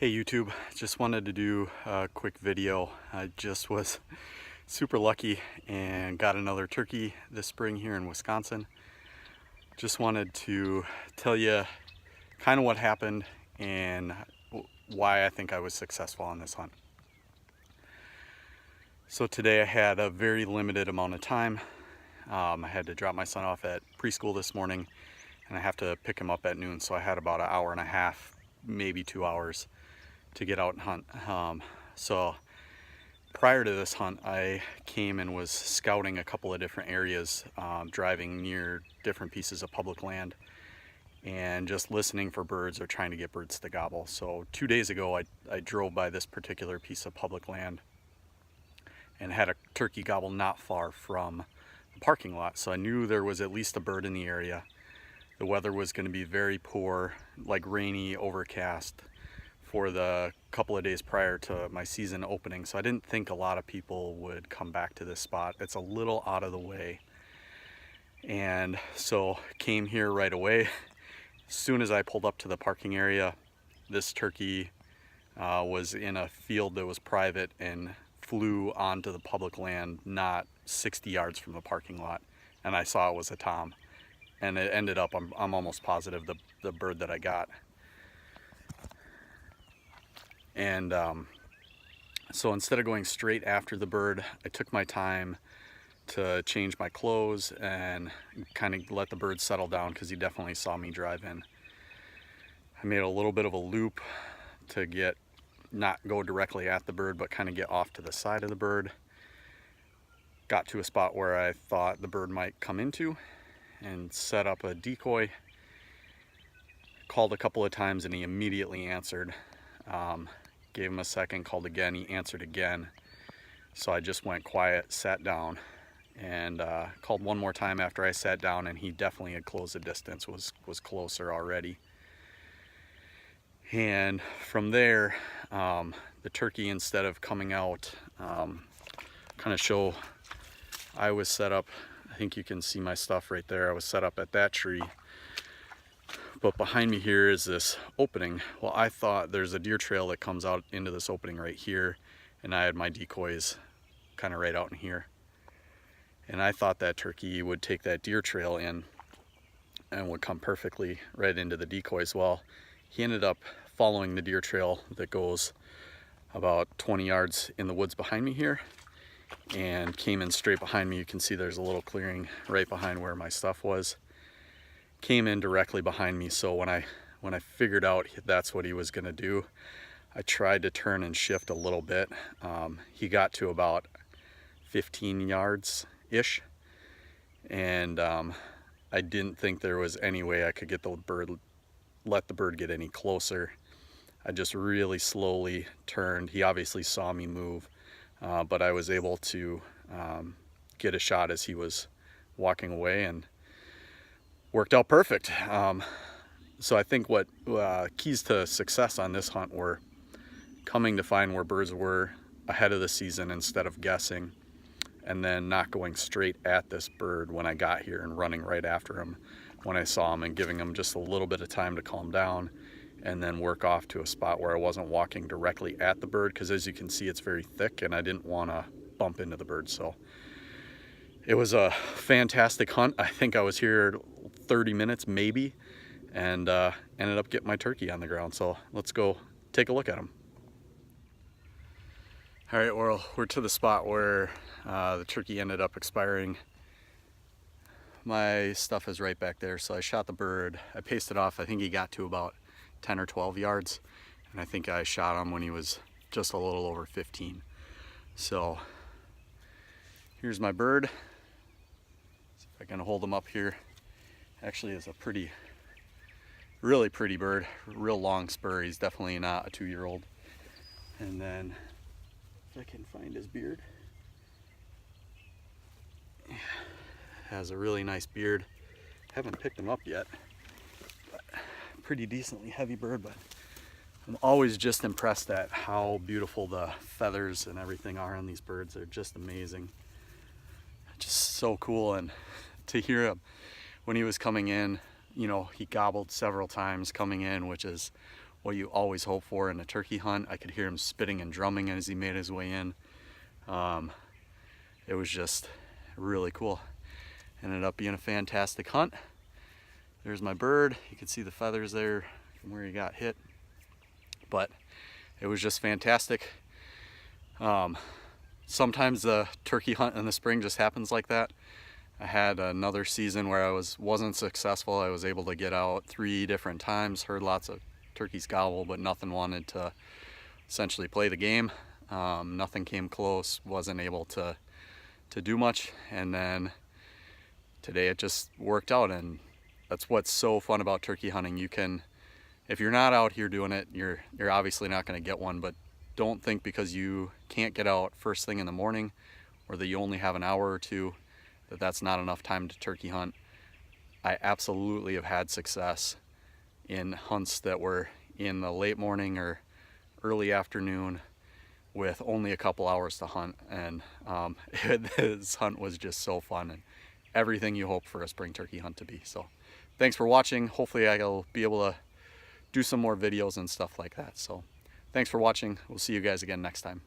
Hey YouTube, just wanted to do a quick video. I just was super lucky and got another turkey this spring here in Wisconsin. Just wanted to tell you kind of what happened and why I think I was successful on this hunt. So today I had a very limited amount of time. I had to drop my son off at preschool this morning and I have to pick him up at noon, so I had about an hour and a half, maybe 2 hours to get out and hunt. So prior to this hunt, I came and was scouting a couple of different areas, driving near different pieces of public land and just listening for birds or trying to get birds to gobble. So 2 days ago, I drove by this particular piece of public land and had a turkey gobble not far from the parking lot. So I knew there was at least a bird in the area. The weather was going to be very poor, like rainy, overcast, for the couple of days prior to my season opening, so I didn't think a lot of people would come back to this spot. It's a little out of the way, and so came here right away. As soon as I pulled up to the parking area, this turkey was in a field that was private and flew onto the public land not 60 yards from the parking lot, and I saw it was a tom, and it ended up, I'm almost positive, the bird that I got. And so instead of going straight after the bird, I took my time to change my clothes and kind of let the bird settle down, because he definitely saw me drive in. I made a little bit of a loop to not go directly at the bird, but kind of get off to the side of the bird. Got to a spot where I thought the bird might come into and set up a decoy. Called a couple of times and he immediately answered. Gave him a second, called again, he answered again. So I just went quiet, sat down, and called one more time after I sat down, and he definitely had closed the distance, was closer already. And from there, the turkey, instead of coming out, kind of show, I was set up, I think you can see my stuff right there, I was set up at that tree. But behind me here is this opening. Well, I thought there's a deer trail that comes out into this opening right here, and I had my decoys kind of right out in here. And I thought that turkey would take that deer trail in and would come perfectly right into the decoys. Well, he ended up following the deer trail that goes about 20 yards in the woods behind me here and came in straight behind me. You can see there's a little clearing right behind where my stuff was. Came in directly behind me, so when I figured out that's what he was going to do, I tried to turn and shift a little bit. He got to about 15 yards ish, and I didn't think there was any way I could get let the bird get any closer. I just really slowly turned. He obviously saw me move, but I was able to get a shot as he was walking away, and worked out perfect. So I think what keys to success on this hunt were coming to find where birds were ahead of the season instead of guessing, and then not going straight at this bird when I got here and running right after him when I saw him, and giving him just a little bit of time to calm down and then work off to a spot where I wasn't walking directly at the bird, because as you can see it's very thick and I didn't want to bump into the bird. So it was a fantastic hunt. I think I was here 30 minutes maybe, and ended up getting my turkey on the ground. So let's go take a look at him. All right, well, we're to the spot where the turkey ended up expiring. My stuff is right back there, so I shot the bird. I paced it off. I think he got to about 10 or 12 yards, and I think I shot him when he was just a little over 15. So here's my bird. See if I can hold him up here. Actually, is a really pretty bird. Real long spur. He's definitely not a 2-year-old. And then if I can find his beard. Has a really nice beard. Haven't picked him up yet. But pretty decently heavy bird, but I'm always just impressed at how beautiful the feathers and everything are on these birds. They're just amazing. Just so cool. And to hear him when he was coming in, you know, he gobbled several times coming in, which is what you always hope for in a turkey hunt. I could hear him spitting and drumming as he made his way in. It was just really cool. Ended up being a fantastic hunt. There's my bird. You can see the feathers there from where he got hit. But it was just fantastic. Sometimes the turkey hunt in the spring just happens like that. I had another season where I wasn't successful. I was able to get out 3 different times, heard lots of turkeys gobble, but nothing wanted to essentially play the game. Nothing came close, wasn't able to do much. And then today it just worked out, and that's what's so fun about turkey hunting. You can, if you're not out here doing it, you're obviously not going to get one, but don't think because you can't get out first thing in the morning or that you only have an hour or two that that's not enough time to turkey hunt. I absolutely have had success in hunts that were in the late morning or early afternoon with only a couple hours to hunt, and this hunt was just so fun and everything you hope for a spring turkey hunt to be. So thanks for watching. Hopefully I'll be able to do some more videos and stuff like that. So thanks for watching. We'll see you guys again next time.